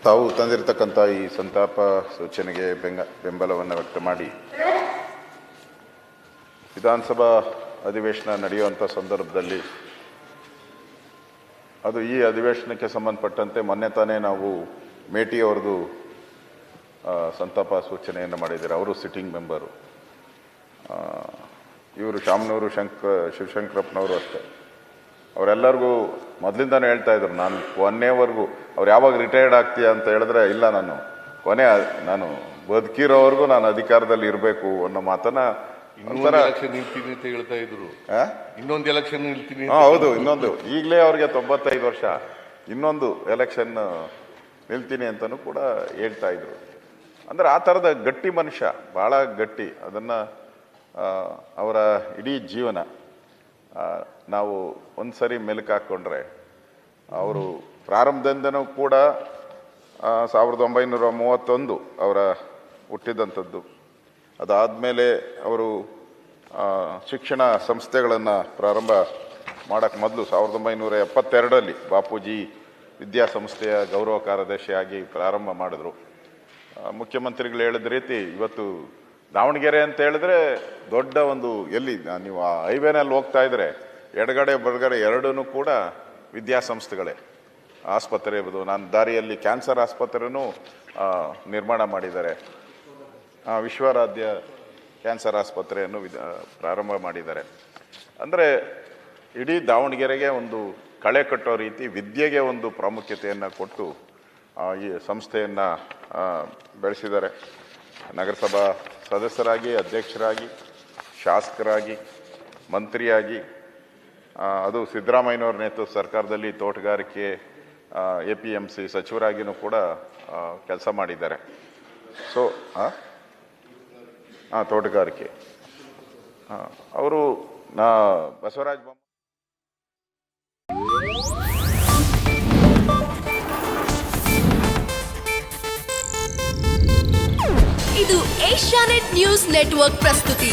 ತಾವು ತಂದಿರತಕ್ಕಂಥ ಈ ಸಂತಾಪ ಸೂಚನೆಗೆ ಬೆಂಬಲವನ್ನು ವ್ಯಕ್ತ ಮಾಡಿ ವಿಧಾನಸಭಾ ಅಧಿವೇಶನ ನಡೆಯುವಂಥ ಸಂದರ್ಭದಲ್ಲಿ ಅದು ಈ ಅಧಿವೇಶನಕ್ಕೆ ಸಂಬಂಧಪಟ್ಟಂತೆ ಮೊನ್ನೆ ತಾನೇ ನಾವು ಮೇಟಿ ಅವ್ರದ್ದು ಸಂತಾಪ ಸೂಚನೆಯನ್ನು ಮಾಡಿದ್ದಾರೆ. ಅವರು ಸಿಟ್ಟಿಂಗ್ ಮೆಂಬರು. ಇವರು ಶಾಮನೂರು ಶಿವಶಂಕರಪ್ಪನವರು ಅಷ್ಟೇ. ಅವರೆಲ್ಲರಿಗೂ ಮೊದಲಿಂದಾನೇ ಹೇಳ್ತಾ ಇದ್ರು, ನಾನು ಕೊನೆವರೆಗೂ ಅವ್ರು ಯಾವಾಗ ರಿಟೈರ್ಡ್ ಆಗ್ತೀಯ ಅಂತ ಹೇಳಿದ್ರೆ, ಇಲ್ಲ ನಾನು ಬದುಕಿರೋವರೆಗೂ ನಾನು ಅಧಿಕಾರದಲ್ಲಿ ಇರಬೇಕು ಅನ್ನೋ ಮಾತನ್ನ ನಿಲ್ತೀನಿ ಅಂತ ಹೇಳ್ತಾ ಇದ್ರು. ಇನ್ನೊಂದು ಎಲೆಕ್ಷನ್ ನಿಲ್ತೀನಿ. ಹೌದು, ಇನ್ನೊಂದು ಈಗಲೇ ಅವ್ರಿಗೆ 95 ವರ್ಷ, ಇನ್ನೊಂದು ಎಲೆಕ್ಷನ್ ನಿಲ್ತೀನಿ ಅಂತಲೂ ಕೂಡ ಹೇಳ್ತಾ ಇದ್ರು. ಅಂದ್ರೆ ಆ ಥರದ ಗಟ್ಟಿ ಮನುಷ್ಯ, ಭಾಳ ಗಟ್ಟಿ. ಅದನ್ನು ಅವರ ಇಡೀ ಜೀವನ ನಾವು ಒಂದು ಸರಿ ಮೆಲುಕು ಹಾಕ್ಕೊಂಡ್ರೆ, ಅವರು ಪ್ರಾರಂಭದಿಂದನೂ ಕೂಡ 1931 ಅವರ ಹುಟ್ಟಿದಂಥದ್ದು. ಅದಾದಮೇಲೆ ಅವರು ಶಿಕ್ಷಣ ಸಂಸ್ಥೆಗಳನ್ನು ಪ್ರಾರಂಭ ಮಾಡೋಕ್ಕೆ ಮೊದಲು 1972ರಲ್ಲಿ ಬಾಪೂಜಿ ವಿದ್ಯಾಸಂಸ್ಥೆಯ ಗೌರವ ಕಾರ್ಯದರ್ಶಿಯಾಗಿ ಪ್ರಾರಂಭ ಮಾಡಿದ್ರು. ಮುಖ್ಯಮಂತ್ರಿಗಳು ಹೇಳಿದ ರೀತಿ ಇವತ್ತು ದಾವಣಗೆರೆ ಅಂತ ಹೇಳಿದ್ರೆ ದೊಡ್ಡ ಒಂದು, ಎಲ್ಲಿ ನೀವು ಆ ಹೈವೇನಲ್ಲಿ ಹೋಗ್ತಾ ಇದ್ರೆ ಎಡಗಡೆ ಬಲಗಡೆ ಎರಡೂ ಕೂಡ ವಿದ್ಯಾಸಂಸ್ಥೆಗಳೇ. ಆಸ್ಪತ್ರೆ ಇರ್ಬೋದು, ನಾನು ದಾರಿಯಲ್ಲಿ ಕ್ಯಾನ್ಸರ್ ಆಸ್ಪತ್ರೆನೂ ನಿರ್ಮಾಣ ಮಾಡಿದ್ದಾರೆ. ವಿಶ್ವರಾಧ್ಯ ಕ್ಯಾನ್ಸರ್ ಆಸ್ಪತ್ರೆಯನ್ನು ಪ್ರಾರಂಭ ಮಾಡಿದ್ದಾರೆ. ಅಂದರೆ ಇಡೀ ದಾವಣಗೆರೆಗೆ ಒಂದು ಕಳೆ ಕಟ್ಟೋ ರೀತಿ ವಿದ್ಯೆಗೆ ಒಂದು ಪ್ರಾಮುಖ್ಯತೆಯನ್ನು ಕೊಟ್ಟು ಈ ಸಂಸ್ಥೆಯನ್ನು ಬೆಳೆಸಿದ್ದಾರೆ. ನಗರಸಭಾ ಸದಸ್ಯರಾಗಿ, ಅಧ್ಯಕ್ಷರಾಗಿ, ಶಾಸಕರಾಗಿ, ಮಂತ್ರಿಯಾಗಿ, ಅದು ಸಿದ್ದರಾಮಯ್ಯನವ್ರ ನೇತೃತ್ವ ಸರ್ಕಾರದಲ್ಲಿ ತೋಟಗಾರಿಕೆ APMC ಸಚಿವರಾಗಿಯೂ ಕೂಡ ಕೆಲಸ ಮಾಡಿದ್ದಾರೆ. ಸೊ ತೋಟಗಾರಿಕೆ ಅವರು ಬಸವರಾಜ ಬೊಮ್ಮಾಯಿ. ಇದು ಏಷ್ಯಾನೆಟ್ ನ್ಯೂಸ್ ನೆಟ್ವರ್ಕ್ ಪ್ರಸ್ತುತಿ.